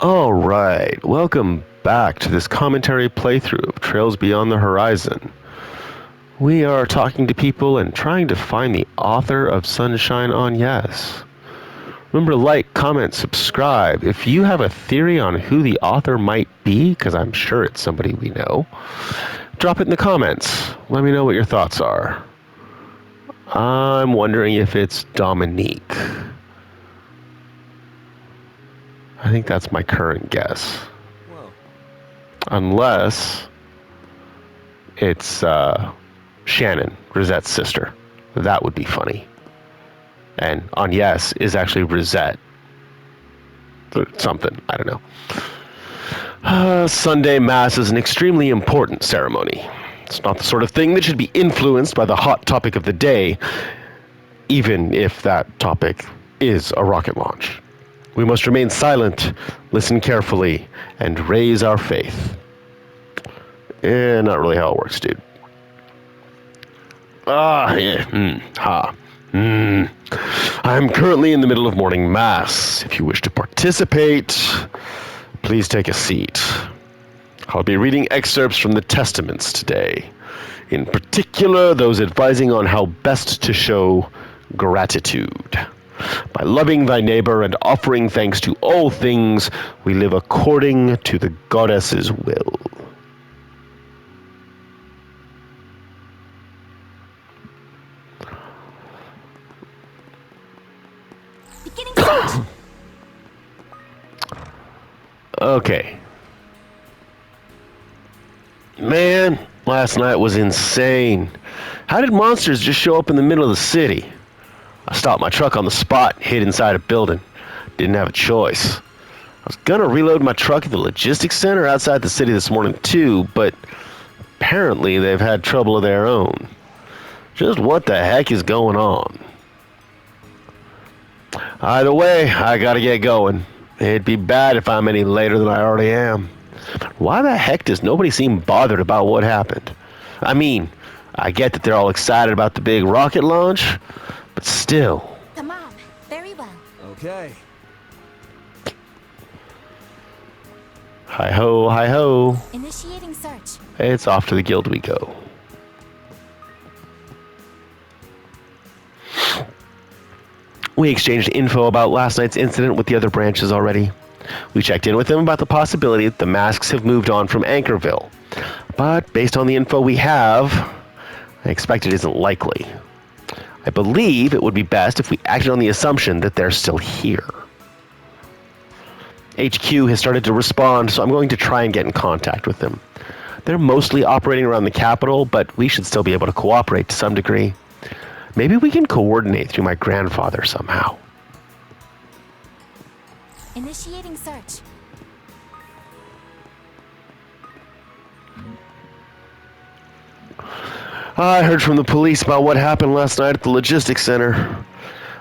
All right, welcome back to this commentary playthrough of Trails Beyond the Horizon. We are talking to people and trying to find the author of Sunshine on Yes. Remember to like, comment, subscribe. If you have a theory on who the author might be, because I'm sure it's somebody we know, drop it in the comments. Let me know what your thoughts are. I'm wondering if it's Dominique. I think that's my current guess. Whoa. Unless it's Shannon, Rosette's sister. That would be funny. And on Yes is actually Rosette. Something, I don't know. Sunday Mass is an extremely important ceremony. It's not the sort of thing that should be influenced by the hot topic of the day, even if that topic is a rocket launch. We must remain silent, listen carefully, and raise our faith. Not really how it works, dude. I'm currently in the middle of morning mass. If you wish to participate, please take a seat. I'll be reading excerpts from the Testaments today. In particular, those advising on how best to show gratitude. By loving thy neighbor and offering thanks to all things, we live according to the goddess's will. Beginning search. Okay. Man, last night was insane. How did monsters just show up in the middle of the city? I stopped my truck on the spot and hid inside a building. Didn't have a choice. I was gonna reload my truck at the logistics center outside the city this morning too, but apparently they've had trouble of their own. Just what the heck is going on? Either way, I gotta get going. It'd be bad if I'm any later than I already am. Why the heck does nobody seem bothered about what happened? I mean, I get that they're all excited about the big rocket launch, but still. Come on. Very well. Okay. Hi ho, hi ho. Initiating search. It's off to the guild we go. We exchanged info about last night's incident with the other branches already. We checked in with them about the possibility that the masks have moved on from Anchorville. But based on the info we have, I expect it isn't likely. I believe it would be best if we acted on the assumption that they're still here. HQ has started to respond, so I'm going to try and get in contact with them. They're mostly operating around the capital, but we should still be able to cooperate to some degree. Maybe we can coordinate through my grandfather somehow. Initiating search. I heard from the police about what happened last night at the logistics center.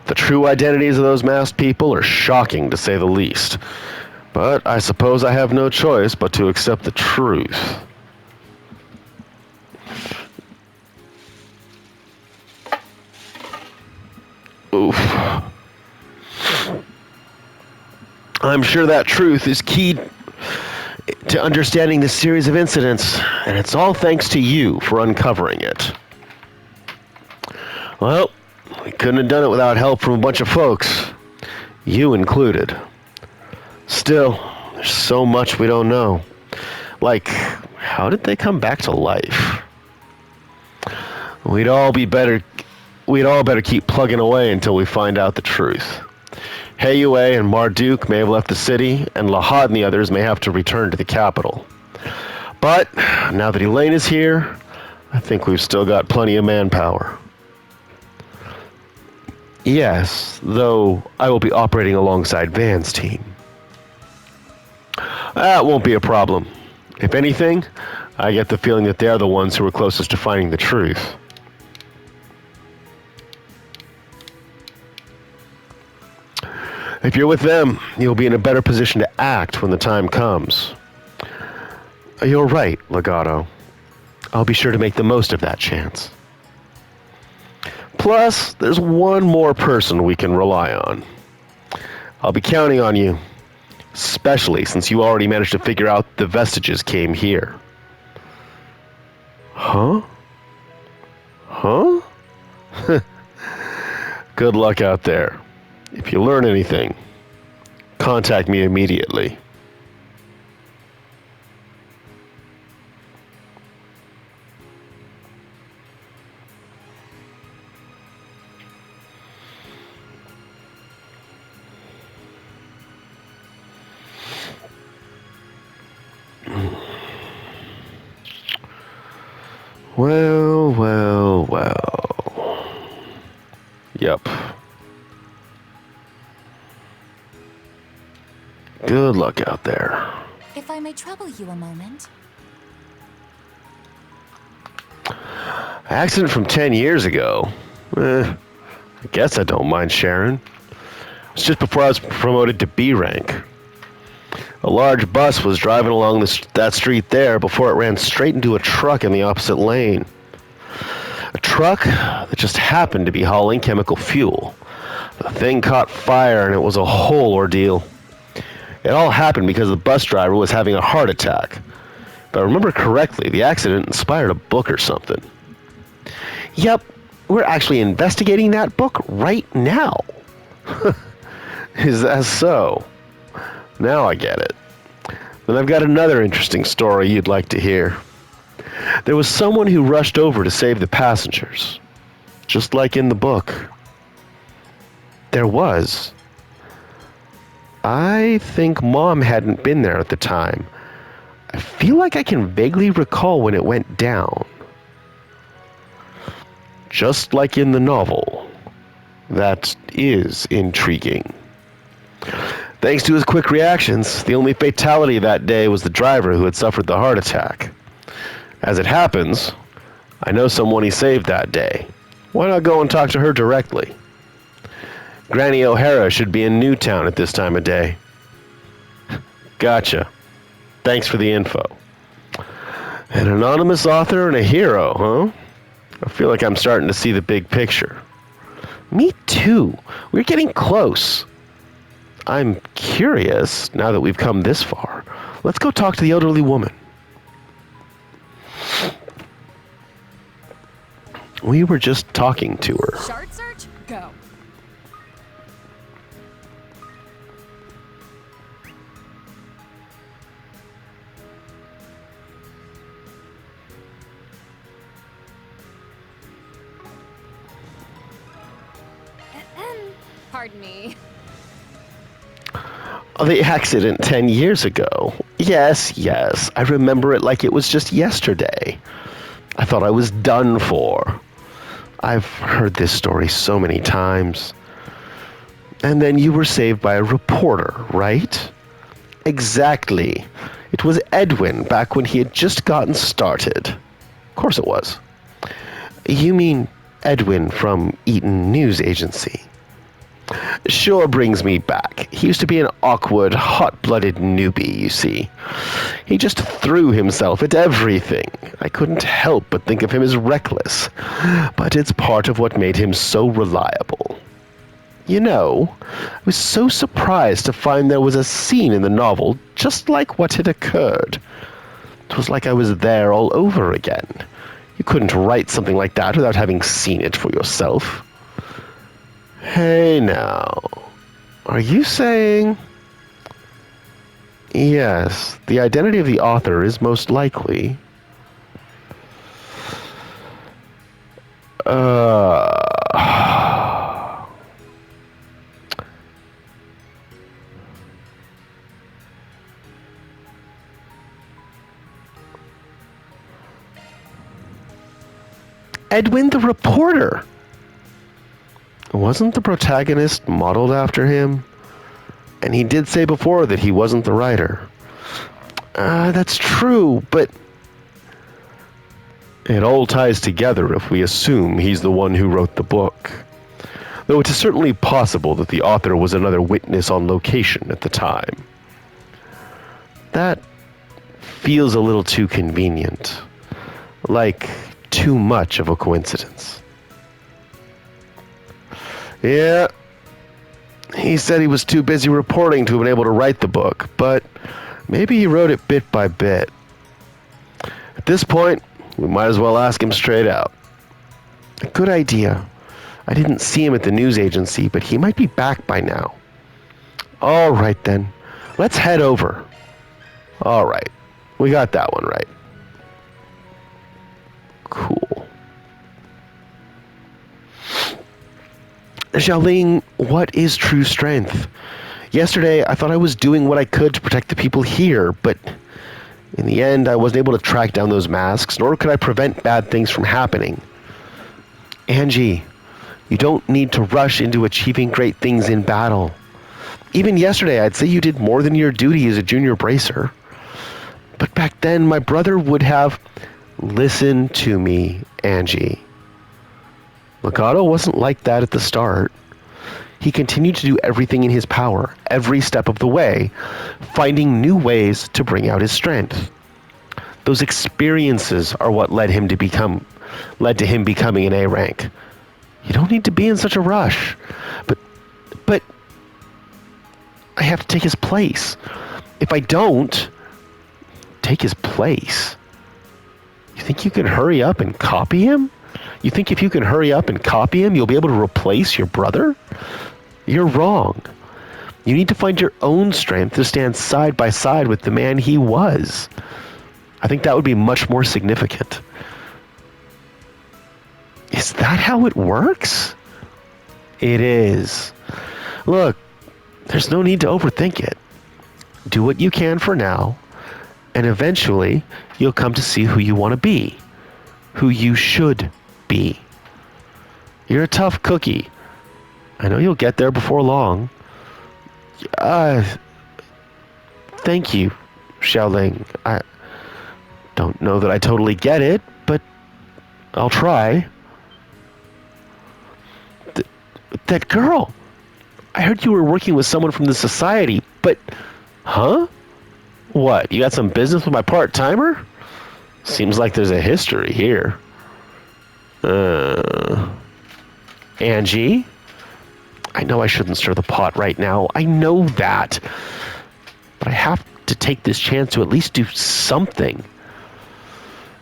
The true identities of those masked people are shocking, to say the least. But I suppose I have no choice but to accept the truth. Oof. I'm sure that truth is key to understanding this series of incidents, and it's all thanks to you for uncovering it. Well, we couldn't have done it without help from a bunch of folks, you included. Still, there's so much we don't know. Like, how did they come back to life? We'd all better keep plugging away until we find out the truth. Hayue and Marduk may have left the city, and Lahad and the others may have to return to the capital. But now that Elaine is here, I think we've still got plenty of manpower. Yes, though I will be operating alongside Van's team. That won't be a problem. If anything, I get the feeling that they're the ones who are closest to finding the truth. If you're with them, you'll be in a better position to act when the time comes. You're right, Legato. I'll be sure to make the most of that chance. Plus, there's one more person we can rely on. I'll be counting on you. especially since you already managed to figure out the vestiges came here. Huh? Huh? Good luck out there. If you learn anything, contact me immediately. Well, well, well. Yep. Good luck out there. If I may trouble you a moment. Accident from 10 years ago. I guess I don't mind sharing. It's just before I was promoted to B rank. A large bus was driving along that street there before it ran straight into a truck in the opposite lane. A truck that just happened to be hauling chemical fuel. The thing caught fire and it was a whole ordeal. It all happened because the bus driver was having a heart attack. If I remember correctly, the accident inspired a book or something. Yep, we're actually investigating that book right now. Is that so? Now I get it. Then I've got another interesting story you'd like to hear. There was someone who rushed over to save the passengers, just like in the book. There was. I think Mom hadn't been there at the time. I feel like I can vaguely recall when it went down. Just like in the novel. That is intriguing. Thanks to his quick reactions, the only fatality that day was the driver who had suffered the heart attack. As it happens, I know someone he saved that day. Why not go and talk to her directly? Granny O'Hara should be in Newtown at this time of day. Gotcha. Thanks for the info. An anonymous author and a hero, huh? I feel like I'm starting to see the big picture. Me too. We're getting close. I'm curious, now that we've come this far. Let's go talk to the elderly woman. We were just talking to her. Shard search? Go. Pardon me. The accident 10 years ago. Yes, I remember it like it was just yesterday. I thought I was done for. I've heard this story so many times. And then you were saved by a reporter, right? Exactly. It was Edwin back when he had just gotten started. Of course it was. You mean Edwin from Eaton News Agency? Sure brings me back. He used to be an awkward, hot-blooded newbie, you see. He just threw himself at everything. I couldn't help but think of him as reckless, but it's part of what made him so reliable. You know, I was so surprised to find there was a scene in the novel just like what had occurred. It was like I was there all over again. You couldn't write something like that without having seen it for yourself. Hey now, are you saying... Yes, the identity of the author is most likely... Edwin the reporter! Wasn't the protagonist modeled after him? And he did say before that he wasn't the writer. That's true, but... It all ties together if we assume he's the one who wrote the book. Though it is certainly possible that the author was another witness on location at the time. That feels a little too convenient. Like too much of a coincidence. Yeah, He said he was too busy reporting to have been able to write the book, but maybe he wrote it bit by bit. At this point, we might as well ask him straight out. Good idea. I didn't see him at the news agency, but he might be back by now. All right then, let's head over. All right, we got that one right. Cool. Xiaoling, what is true strength? Yesterday, I thought I was doing what I could to protect the people here, but in the end, I wasn't able to track down those masks, nor could I prevent bad things from happening. Angie, you don't need to rush into achieving great things in battle. Even yesterday, I'd say you did more than your duty as a junior bracer. But back then, my brother would have... Listen to me, Angie. Legato wasn't like that at the start. He continued to do everything in his power, every step of the way, finding new ways to bring out his strength. Those experiences are what led to him becoming an A rank. You don't need to be in such a rush. But I have to take his place. If I don't take his place, you think you can hurry up and copy him? You think if you can hurry up and copy him, you'll be able to replace your brother? You're wrong. You need to find your own strength to stand side by side with the man he was. I think that would be much more significant. Is that how it works? It is. Look, there's no need to overthink it. Do what you can for now, and eventually you'll come to see who you want to be, who you should be. You're a tough cookie. I know you'll get there before long. Thank you, Xiaoling. I don't know that I totally get it, but I'll try. That girl. I heard you were working with someone from the society, but... Huh? What, you got some business with my part-timer? Seems like there's a history here. Angie? I know I shouldn't stir the pot right now. I know that. But I have to take this chance to at least do something.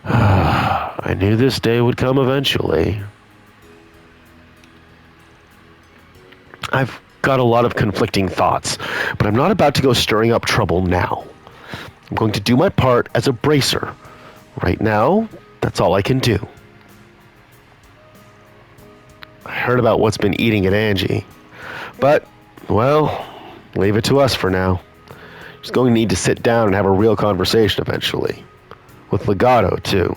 I knew this day would come eventually. I've got a lot of conflicting thoughts, but I'm not about to go stirring up trouble now. I'm going to do my part as a bracer. Right now, that's all I can do. I heard about what's been eating at Angie. But, well, leave it to us for now. She's going to need to sit down and have a real conversation eventually. With Legato, too.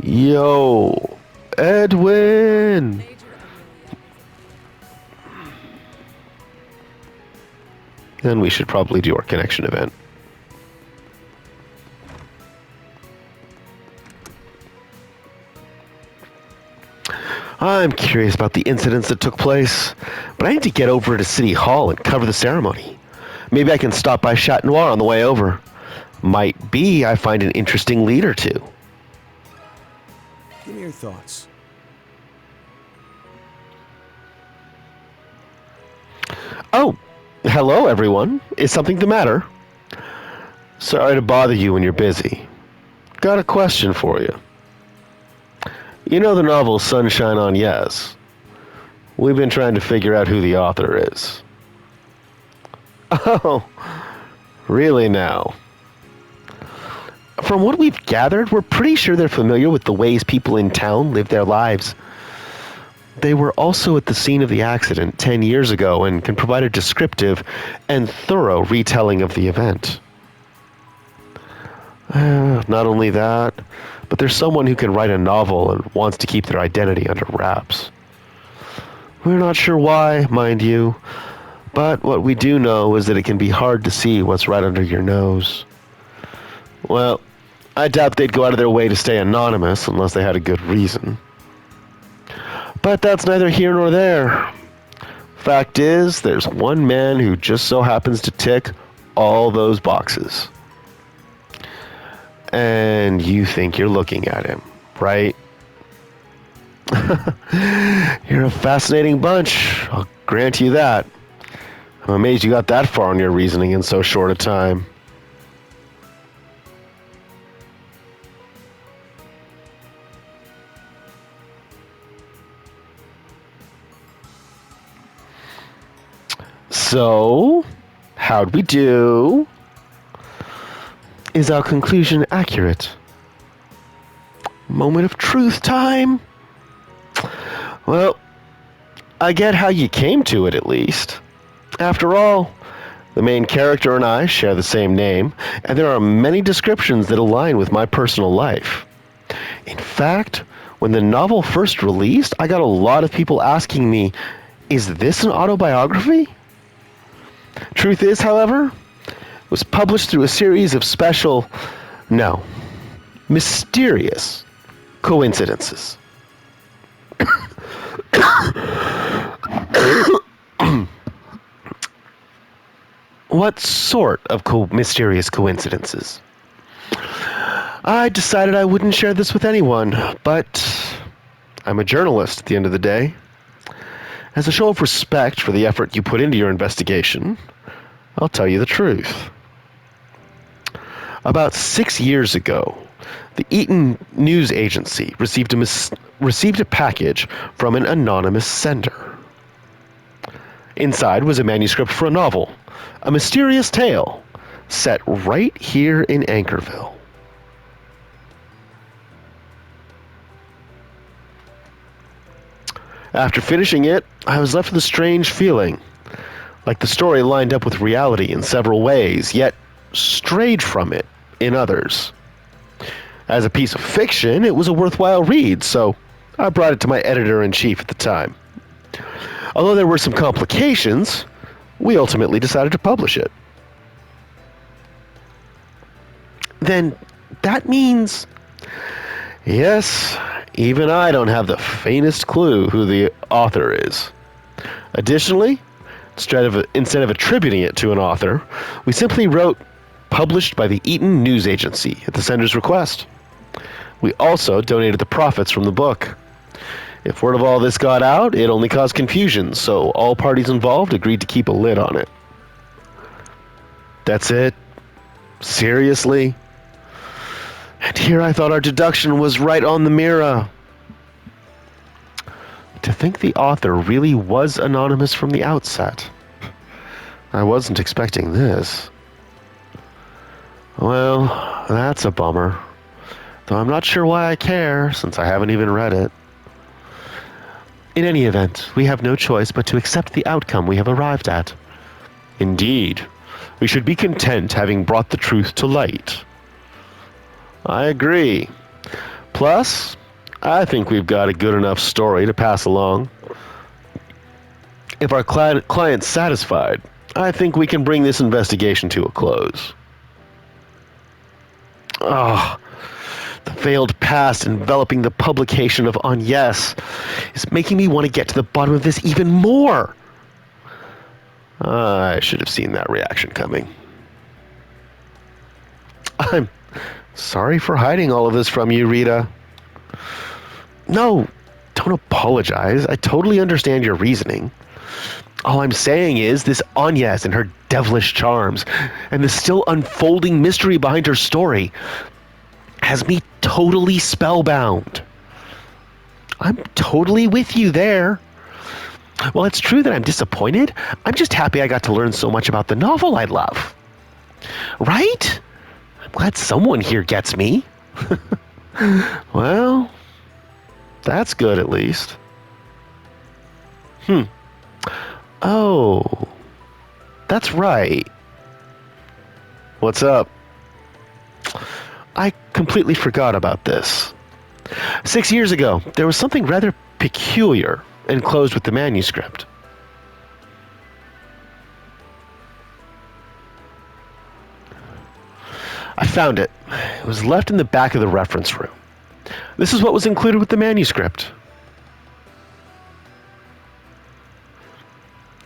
Yo, Edwin! Then we should probably do our connection event. I'm curious about the incidents that took place, but I need to get over to City Hall and cover the ceremony. Maybe I can stop by Chat Noir on the way over. Might be I find an interesting lead or two. Give me your thoughts. Oh, hello everyone. Is something the matter? Sorry to bother you when you're busy. Got a question for you. You know the novel Sunshine on Yes? We've been trying to figure out who the author is. Oh, really now? From what we've gathered, we're pretty sure they're familiar with the ways people in town live their lives. They were also at the scene of the accident 10 years ago and can provide a descriptive and thorough retelling of the event. Not only that, but there's someone who can write a novel and wants to keep their identity under wraps. We're not sure why, mind you, but what we do know is that it can be hard to see what's right under your nose. Well, I doubt they'd go out of their way to stay anonymous unless they had a good reason. But that's neither here nor there. Fact is, there's one man who just so happens to tick all those boxes. And you think you're looking at him, right? You're a fascinating bunch, I'll grant you that. I'm amazed you got that far on your reasoning in so short a time. So, how'd we do? Is our conclusion accurate? Moment of truth time? Well, I get how you came to it at least. After all, the main character and I share the same name, and there are many descriptions that align with my personal life. In fact, when the novel first released, I got a lot of people asking me, is this an autobiography? Truth is, however, it was published through a series of mysterious coincidences. What sort of mysterious coincidences? I decided I wouldn't share this with anyone, but I'm a journalist at the end of the day. As a show of respect for the effort you put into your investigation, I'll tell you the truth. About 6 years ago, the Eaton News Agency received a package from an anonymous sender. Inside was a manuscript for a novel, a mysterious tale, set right here in Anchorville. After finishing it, I was left with a strange feeling, like the story lined up with reality in several ways, yet strayed from it in others. As a piece of fiction, it was a worthwhile read, so I brought it to my editor-in-chief at the time. Although there were some complications, we ultimately decided to publish it. Then that means... Yes, even I don't have the faintest clue who the author is. Additionally, instead of attributing it to an author, we simply wrote, published by the Eaton News Agency at the sender's request. We also donated the profits from the book. If word of all this got out, it only caused confusion, so all parties involved agreed to keep a lid on it. That's it? Seriously? And here I thought our deduction was right on the mirror. To think the author really was anonymous from the outset. I wasn't expecting this. Well, that's a bummer. Though I'm not sure why I care, since I haven't even read it. In any event, we have no choice but to accept the outcome we have arrived at. Indeed, we should be content having brought the truth to light. I agree. Plus, I think we've got a good enough story to pass along. If our client's satisfied, I think we can bring this investigation to a close. The veiled past enveloping the publication of Agnes is making me want to get to the bottom of this even more. I should have seen that reaction coming. I'm sorry for hiding all of this from you, Rita. No, don't apologize. I totally understand your reasoning. All I'm saying is this Agnes and her devilish charms and the still unfolding mystery behind her story has me totally spellbound. I'm totally with you there. Well, it's true that I'm disappointed. I'm just happy I got to learn so much about the novel I love. Right? I'm glad someone here gets me. Well, that's good at least. Oh, that's right. What's up? I completely forgot about this. 6 years ago, there was something rather peculiar enclosed with the manuscript. I found it. It was left in the back of the reference room. This is what was included with the manuscript.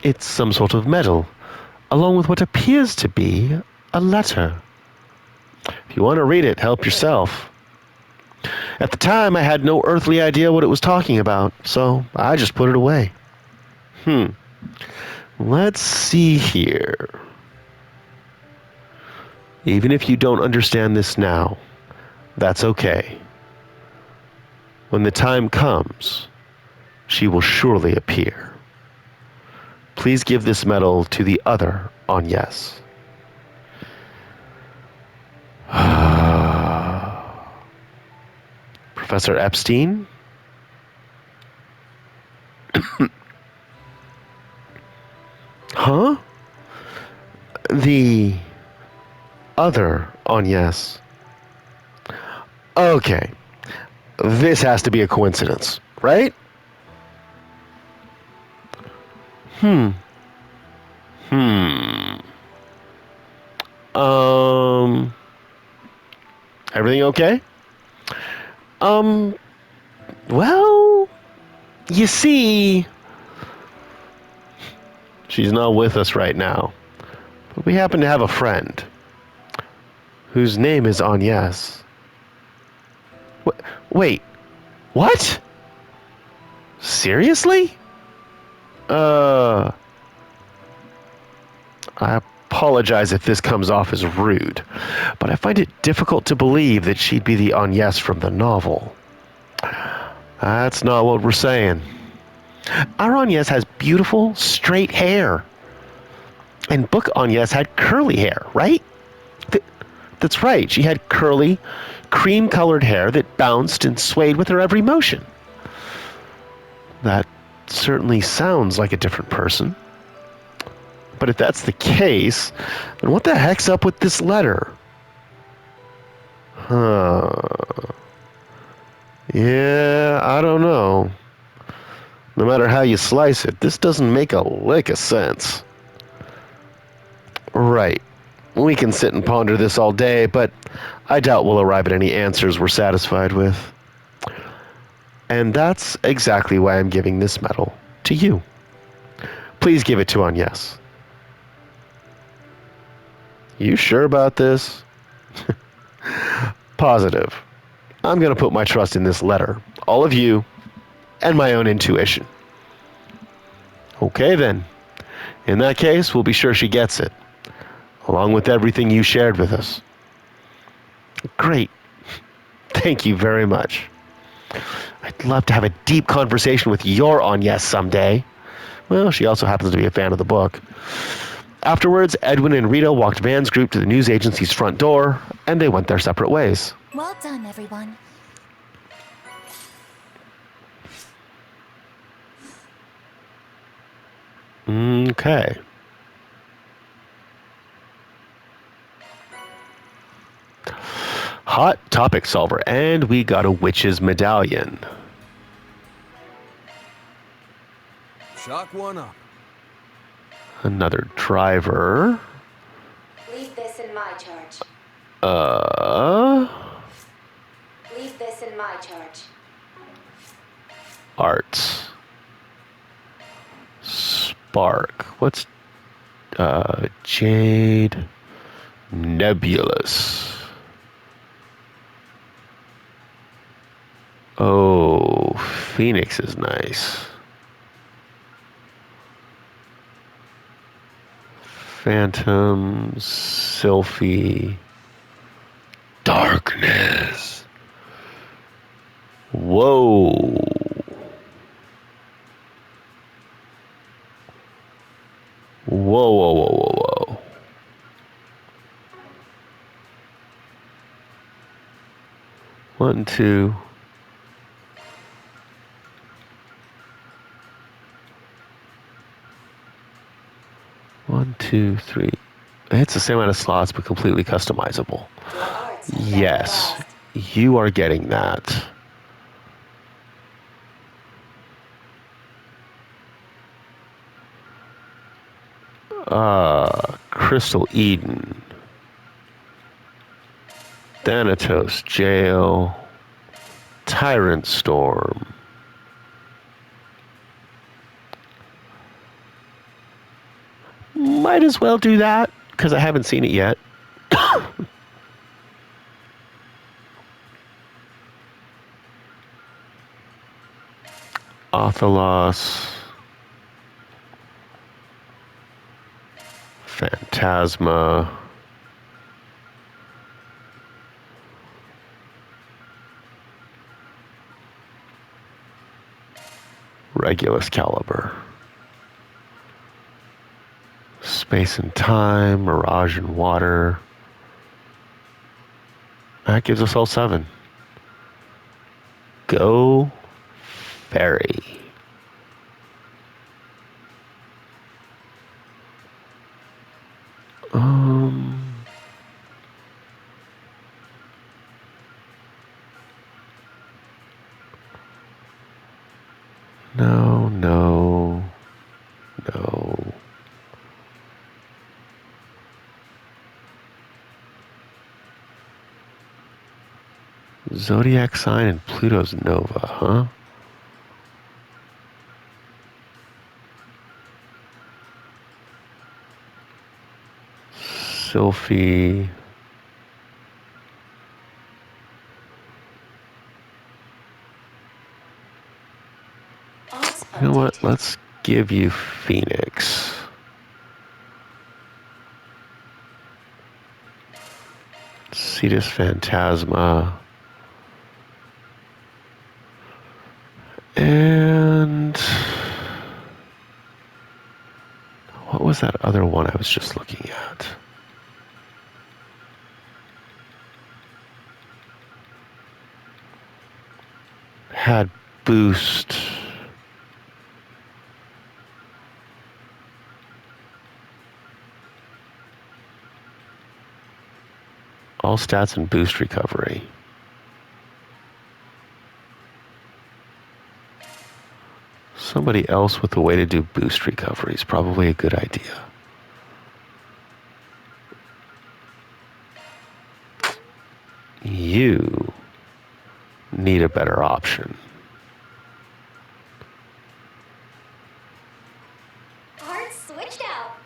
It's some sort of medal, along with what appears to be a letter. If you want to read it, help yourself. At the time, I had no earthly idea what it was talking about, so I just put it away. Let's see here. Even if you don't understand this now, that's okay. When the time comes, she will surely appear. Please give this medal to the other Agnes. Professor Epstein? Huh? The other Agnes. Okay. This has to be a coincidence, right? Hmm. Um. Everything okay? Um. Well, you see, she's not with us right now. But we happen to have a friend whose name is Agnes. Wait, what? Seriously? Uh, I apologize if this comes off as rude, but I find it difficult to believe that she'd be the Agnes from the novel. That's not what we're saying. Our Agnes has beautiful, straight hair. And Book Agnes had curly hair, right? That's right. She had curly, cream-colored hair that bounced and swayed with her every motion. That certainly sounds like a different person. But if that's the case, then what the heck's up with this letter? Huh. Yeah, I don't know. No matter how you slice it, this doesn't make a lick of sense. Right. We can sit and ponder this all day, but I doubt we'll arrive at any answers we're satisfied with. And that's exactly why I'm giving this medal to you. Please give it to Agnes. You sure about this? Positive. I'm going to put my trust in this letter, all of you, and my own intuition. Okay then. In that case, we'll be sure she gets it, along with everything you shared with us. Great. Thank you very much. I'd love to have a deep conversation with your Agnes someday. Well, she also happens to be a fan of the book. Afterwards, Edwin and Rita walked Van's group to the news agency's front door, and they went their separate ways. Well done, everyone. Okay. Hot topic solver, and we got a witch's medallion. Shock one up. Another driver. Leave this in my charge. Leave this in my charge. Arts. Spark. What's Jade? Nebulous. Oh, Phoenix is nice. Phantom, Sylphie, Darkness. Whoa. Whoa, whoa, whoa, whoa, whoa. One, two. One, two, three. It's the same amount of slots, but completely customizable. Your arts have been Yes, blessed. you are getting that. Crystal Eden. Thanatos Jail. Tyrant Storm. Might as well do that, because I haven't seen it yet. Othalos. Phantasma. Regulus Caliber. Space and Time, Mirage and Water. That gives us all 7. Go Fairy. No, no, no. Zodiac sign and Pluto's nova, huh? Sylphie. Odds You know what? updated. Let's give you Phoenix. Cetus Phantasma. And what was that other one I was just looking at? Had boost. All stats and boost recovery. Somebody else with a way to do boost recovery is probably a good idea. You need a better option. Cards switched out.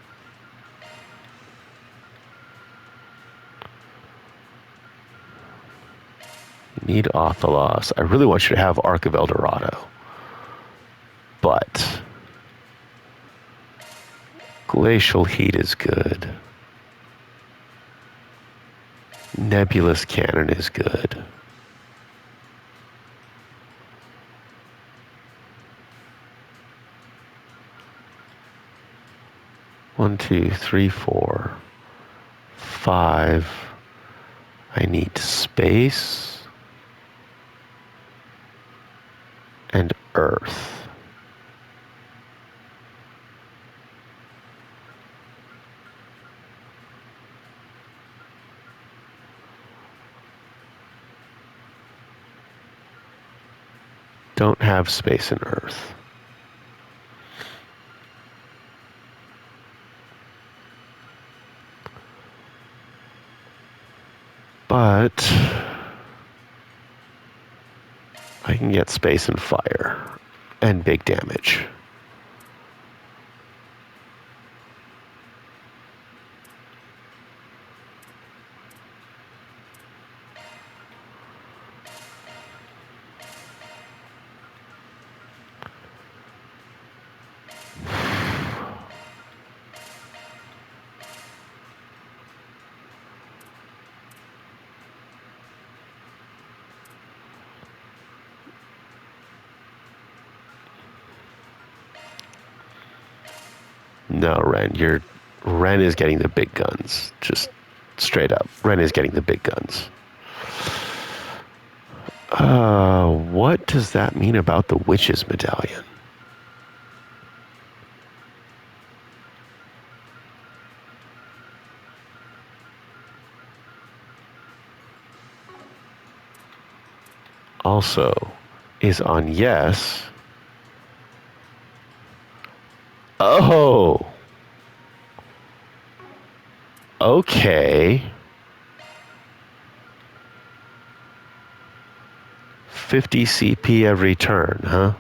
You need Othalos. I really want you to have Arc of Eldorado. But Glacial Heat is good. Nebulous Cannon is good. One, two, three, 4, 5. I need space and earth. Don't have space and earth. But I can get space and fire and big damage. No, Ren is getting the big guns. Just straight up. Ren is getting the big guns. What does that mean about the Witch's Medallion? Also, is on yes. Oh! Okay. 50 CP every turn, huh?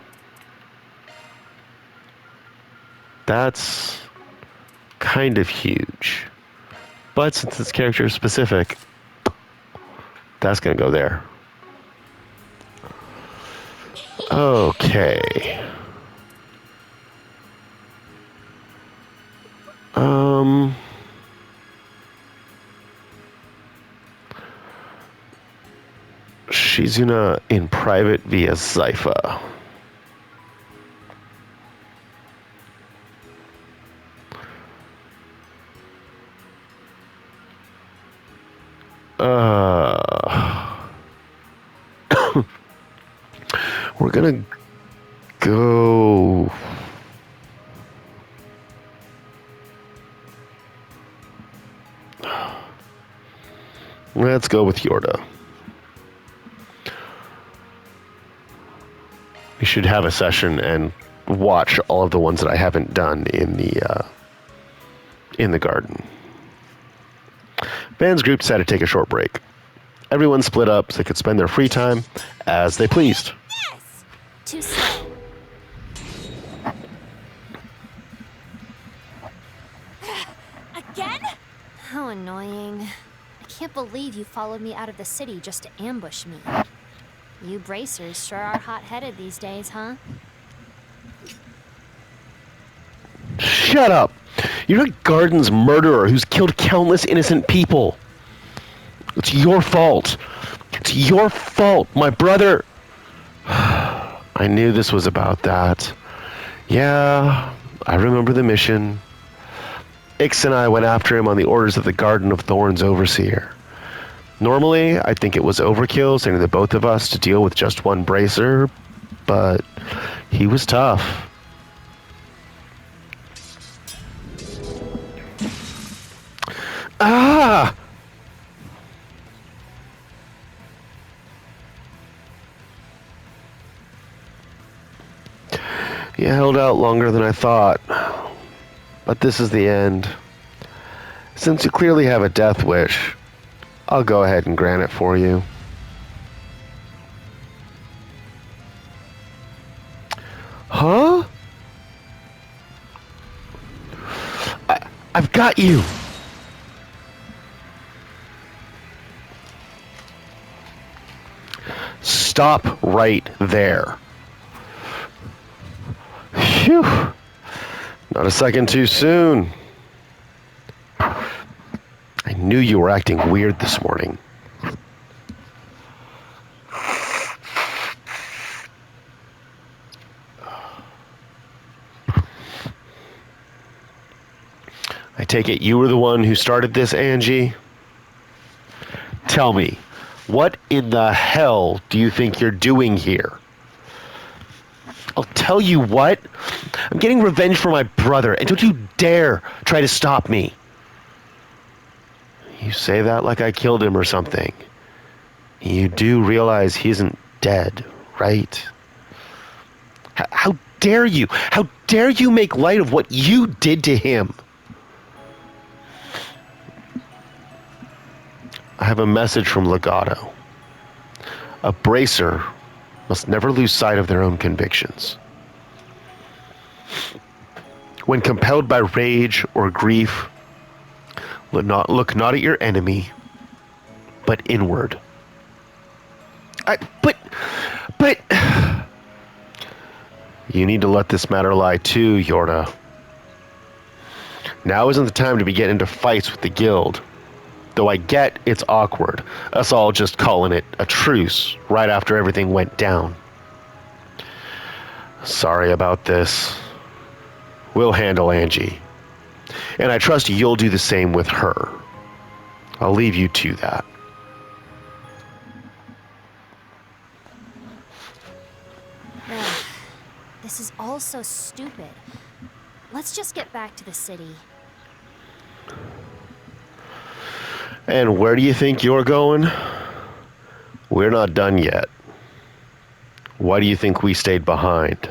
That's kind of huge. But since it's character specific, that's gonna go there. Okay. Um... Shizuna in private via Zypha. We're gonna go. Let's go with Yorda. We should have a session and watch all of the ones that I haven't done in the garden. Van's group decided to take a short break. Everyone split up so they could spend their free time as they pleased. Yes! Too slow. Again? How annoying. I can't believe you followed me out of the city just to ambush me. You bracers sure are hot-headed these days, huh? Shut up! You're a garden's murderer who's killed countless innocent people. It's your fault. It's your fault, my brother. I knew this was about that. Yeah, I remember the mission. Ix and I went after him on the orders of the Garden of Thorns overseer. Normally, I think it was overkill sending the both of us to deal with just one bracer, but he was tough. Ah! You held out longer than I thought. But this is the end. Since you clearly have a death wish, I'll go ahead and grant it for you. Huh? I've got you! Stop right there. Phew. Not a second too soon. I knew you were acting weird this morning. I take it you were the one who started this, Angie? Tell me, what in the hell do you think you're doing here? I'll tell you what. I'm getting revenge for my brother, and don't you dare try to stop me. You say that like I killed him or something. You do realize he isn't dead, right? How dare you? How dare you make light of what you did to him? I have a message from Legato. A bracer must never lose sight of their own convictions. When compelled by rage or grief, look not at your enemy, but inward. But... You need to let this matter lie too, Yorda. Now isn't the time to be getting into fights with the guild. Though I get it's awkward, us all just calling it a truce right after everything went down. Sorry about this. We'll handle Angie. And I trust you'll do the same with her. I'll leave you to that. This is all so stupid. Let's just get back to the city. And where do you think you're going? We're not done yet. Why do you think we stayed behind?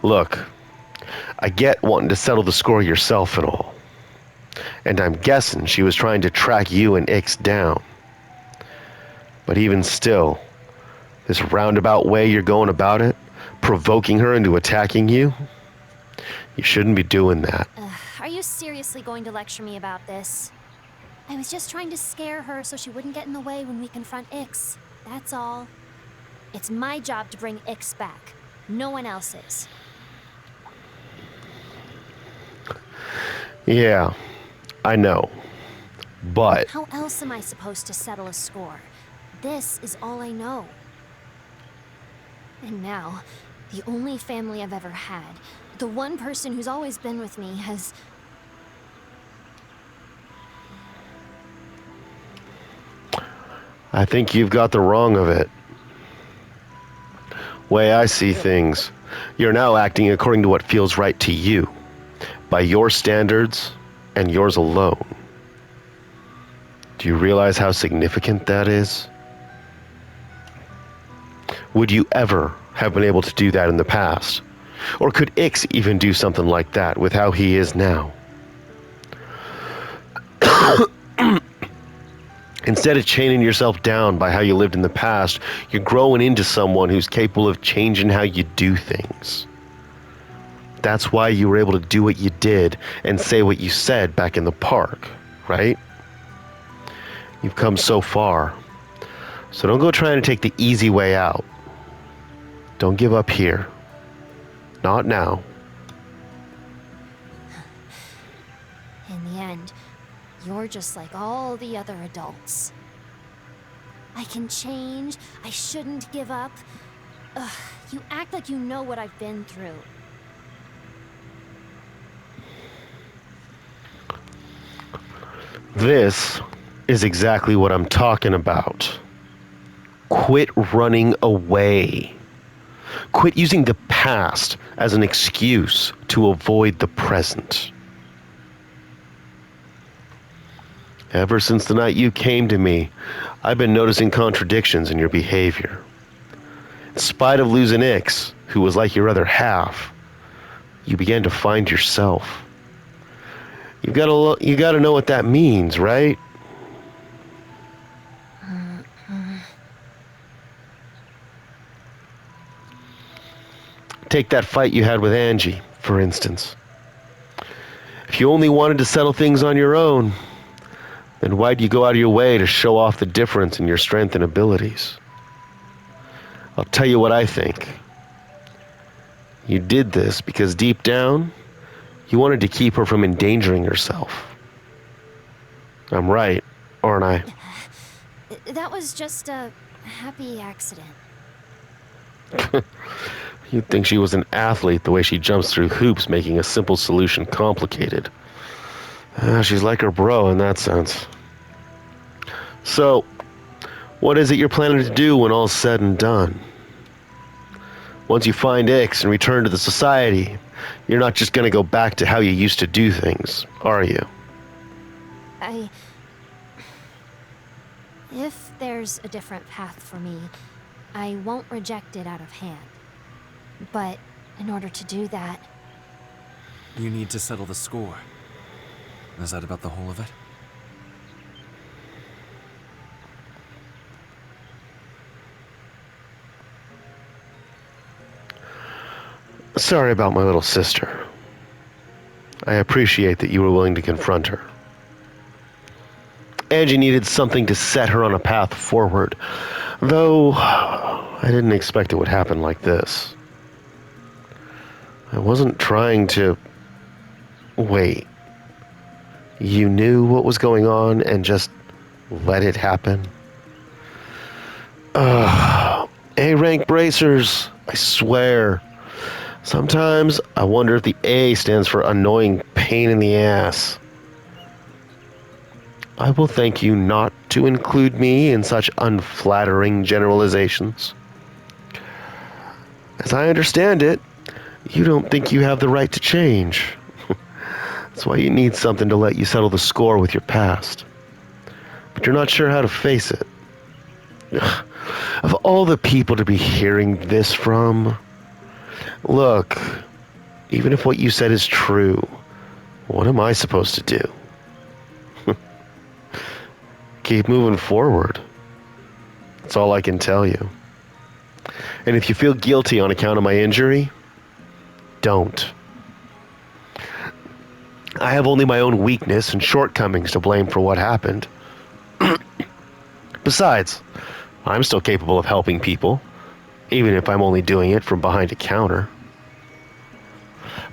Look, I get wanting to settle the score yourself and all. And I'm guessing she was trying to track you and Ix down. But even still, this roundabout way you're going about it, provoking her into attacking you, you shouldn't be doing that. Are you seriously going to lecture me about this? I was just trying to scare her so she wouldn't get in the way when we confront Ix. That's all. It's my job to bring Ix back. No one else's. Yeah, I know. But How else am I supposed to settle a score? This is all I know. And now, the only family I've ever had, the one person who's always been with me has... I think you've got the wrong of it. Way I see things, you're now acting according to what feels right to you, by your standards and yours alone. Do you realize how significant that is? Would you ever have been able to do that in the past? Or could Ix even do something like that with how he is now? Instead of chaining yourself down by how you lived in the past, you're growing into someone who's capable of changing how you do things. That's why you were able to do what you did and say what you said back in the park, right? You've come so far. So don't go trying to take the easy way out. Don't give up here. Not now. In the end, you're just like all the other adults. I can change. I shouldn't give up. Ugh, you act like you know what I've been through. This is exactly what I'm talking about. Quit running away. Quit using the past as an excuse to avoid the present. Ever since the night you came to me, I've been noticing contradictions in your behavior. In spite of losing Ix, who was like your other half, you began to find yourself. You gotta know what that means, right? Take that fight you had with Angie, for instance. If you only wanted to settle things on your own, then why'd you go out of your way to show off the difference in your strength and abilities? I'll tell you what I think. You did this because deep down, you wanted to keep her from endangering herself. I'm right, aren't I? That was just a happy accident. You'd think she was an athlete the way she jumps through hoops, making a simple solution complicated. She's like her bro in that sense. So, what is it you're planning to do when all's said and done? Once you find Ix and return to the society, you're not just gonna go back to how you used to do things, are you? If there's a different path for me, I won't reject it out of hand. But in order to do that... You need to settle the score. Is that about the whole of it? Sorry about my little sister. I appreciate that you were willing to confront her. Angie needed something to set her on a path forward, though I didn't expect it would happen like this. I wasn't trying to... Wait. You knew what was going on and just let it happen? A-rank bracers, I swear. Sometimes I wonder if the A stands for annoying pain in the ass. I will thank you not to include me in such unflattering generalizations. As I understand it, you don't think you have the right to change. That's why you need something to let you settle the score with your past. But you're not sure how to face it. Of all the people to be hearing this from, look, even if what you said is true, what am I supposed to do? Keep moving forward. That's all I can tell you. And if you feel guilty on account of my injury, don't. I have only my own weakness and shortcomings to blame for what happened. Besides, I'm still capable of helping people, even if I'm only doing it from behind a counter.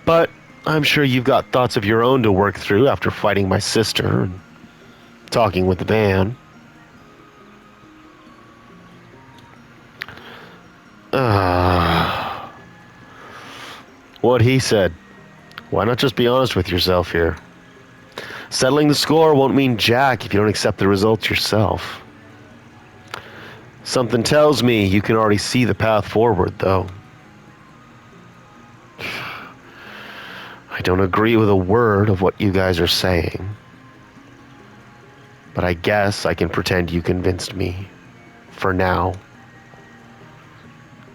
But I'm sure you've got thoughts of your own to work through after fighting my sister and talking with the van. What he said. Why not just be honest with yourself here? Settling the score won't mean jack if you don't accept the results yourself. Something tells me you can already see the path forward, though. I don't agree with a word of what you guys are saying. But I guess I can pretend you convinced me. For now.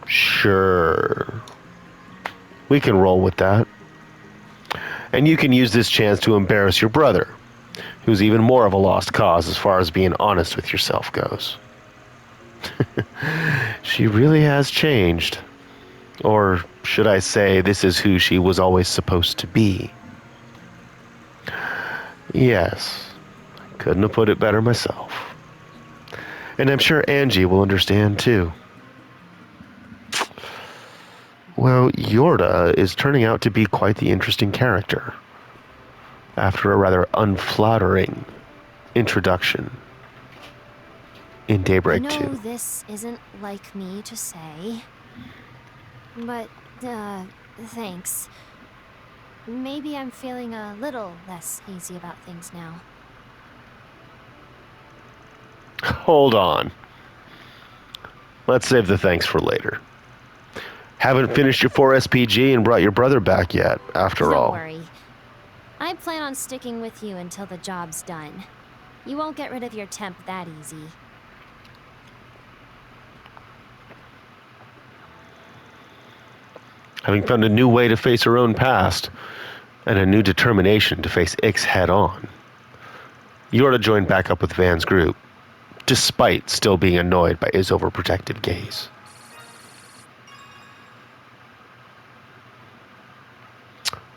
Sure. We can roll with that. And you can use this chance to embarrass your brother, who's even more of a lost cause as far as being honest with yourself goes. She really has changed. Or should I say, this is who she was always supposed to be. Yes, I couldn't have put it better myself. And I'm sure Angie will understand too. Well, Yorda is turning out to be quite the interesting character. After a rather unflattering introduction in Daybreak 2. This isn't like me to say, but, thanks. Maybe I'm feeling a little less hazy about things now. Hold on. Let's save the thanks for later. Haven't finished your 4 SPG and brought your brother back yet, after all. Don't worry. I plan on sticking with you until the job's done. You won't get rid of your temp that easy. Having found a new way to face her own past, and a new determination to face Ix head-on, Yorda joined back up with Van's group, despite still being annoyed by his overprotective gaze.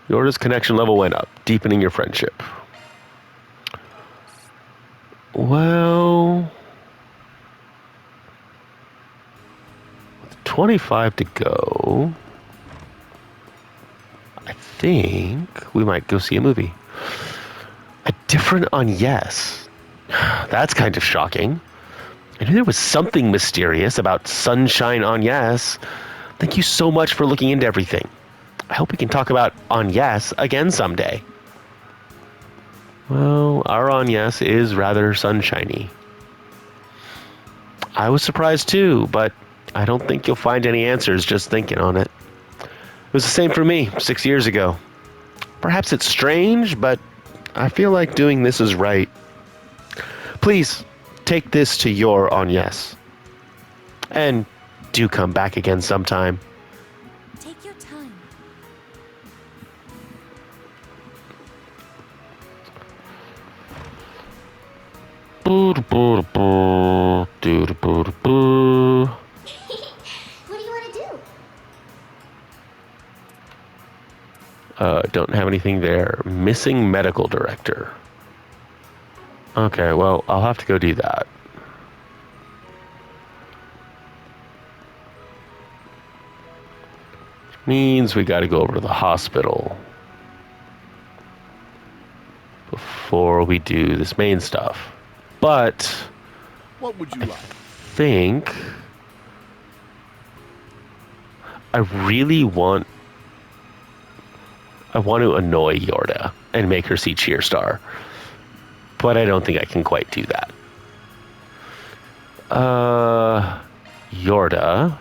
Yorda's connection level went up, deepening your friendship. Well, with 25 to go, I think we might go see a movie. A different on Yes. That's kind of shocking. I knew there was something mysterious about Sunshine on Yes. Thank you so much for looking into everything. I hope we can talk about On Yes again someday. Well, our On Yes is rather sunshiny. I was surprised too, but I don't think you'll find any answers just thinking on it. It was the same for me 6 years ago. Perhaps it's strange, but I feel like doing this is right. Please, take this to your On Yes. And do come back again sometime. Take your time. What do you want to do? Don't have anything there. Missing medical director. Okay, well, I'll have to go do that. Means we gotta go over to the hospital before we do this main stuff. But What would you like? think I really want to annoy Yorda and make her see Cheerstar. But I don't think I can quite do that. Yorda.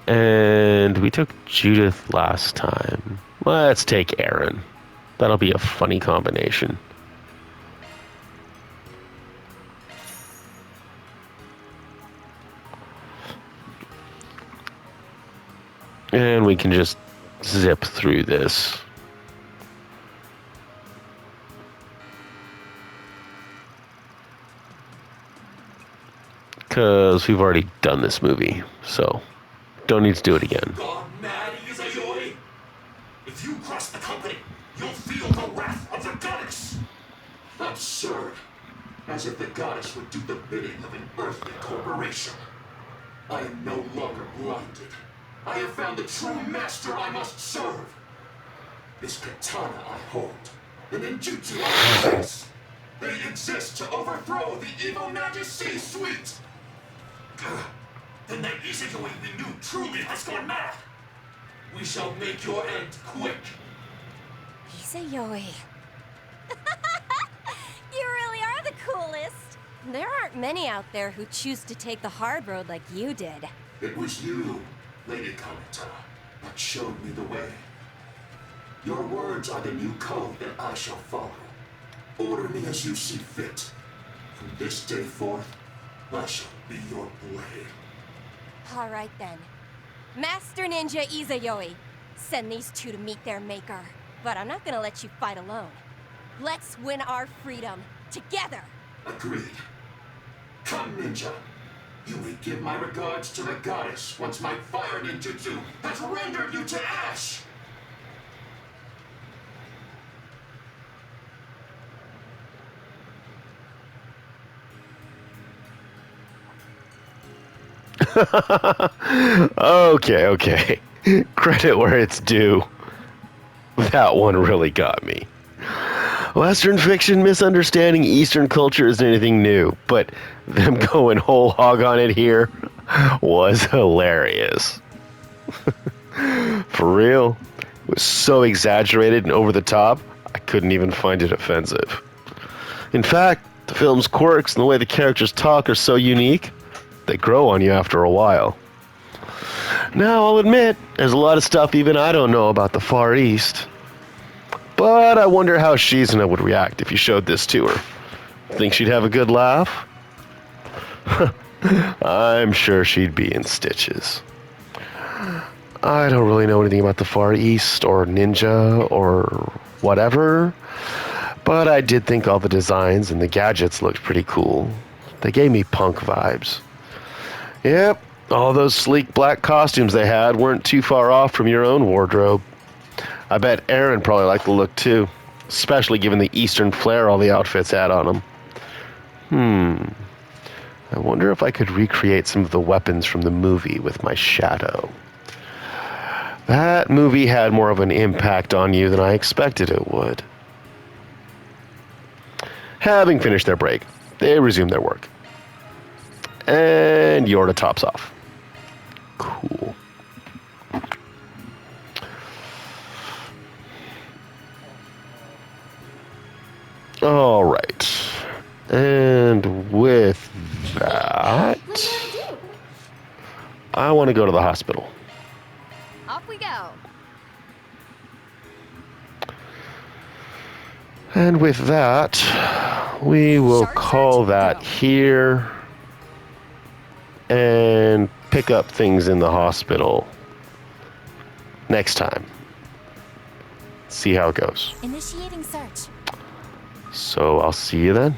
And we took Judith last time. Let's take Aaron. That'll be a funny combination. And we can just zip through this. Because we've already done this movie, so don't need to do it again. Gone mad, Izayoi? If you cross the company, you'll feel the wrath of the goddess! Absurd. as if the goddess would do the bidding of an earthly corporation. I am no longer blinded. I have found the true master I must serve. This katana I hold, the ninjutsu I possess, they exist to overthrow the evil Magus C-suite. Then that Izuyoi we knew truly has gone mad. We shall make your end quick. Izuyoi. You really are the coolest. There aren't many out there who choose to take the hard road like you did. It was you, Lady Kamita, that showed me the way. Your words are the new code that I shall follow. Order me as you see fit. From this day forth, I shall be your blade. All right then. Master Ninja Izuyoi. Send these two to meet their maker. But I'm not gonna let you fight alone. Let's win our freedom together. Agreed. Come, ninja. You may give my regards to the goddess once my fire ninjutsu has rendered you to ash. Okay. Credit where it's due. That one really got me. Western fiction misunderstanding Eastern culture isn't anything new, but them going whole hog on it here was hilarious. For real. It was so exaggerated and over the top, I couldn't even find it offensive. In fact, the film's quirks and the way the characters talk are so unique, they grow on you after a while. Now, I'll admit, there's a lot of stuff even I don't know about the Far East. But I wonder how Shizuna would react if you showed this to her. Think she'd have a good laugh? I'm sure she'd be in stitches. I don't really know anything about the Far East or ninja or whatever, but I did think all the designs and the gadgets looked pretty cool. They gave me punk vibes. Yep, all those sleek black costumes they had weren't too far off from your own wardrobe. I bet Aaron probably liked the look too, especially given the Eastern flair all the outfits had on them. I wonder if I could recreate some of the weapons from the movie with my shadow. That movie had more of an impact on you than I expected it would. Having finished their break, they resume their work. And Yorda tops off. Cool. All right. And with that, What do you want to do? I want to go to the hospital. Off we go. And with that, we will Shark call search, that go. here and pick up things in the hospital next time. See how it goes. Initiating search. So I'll see you then.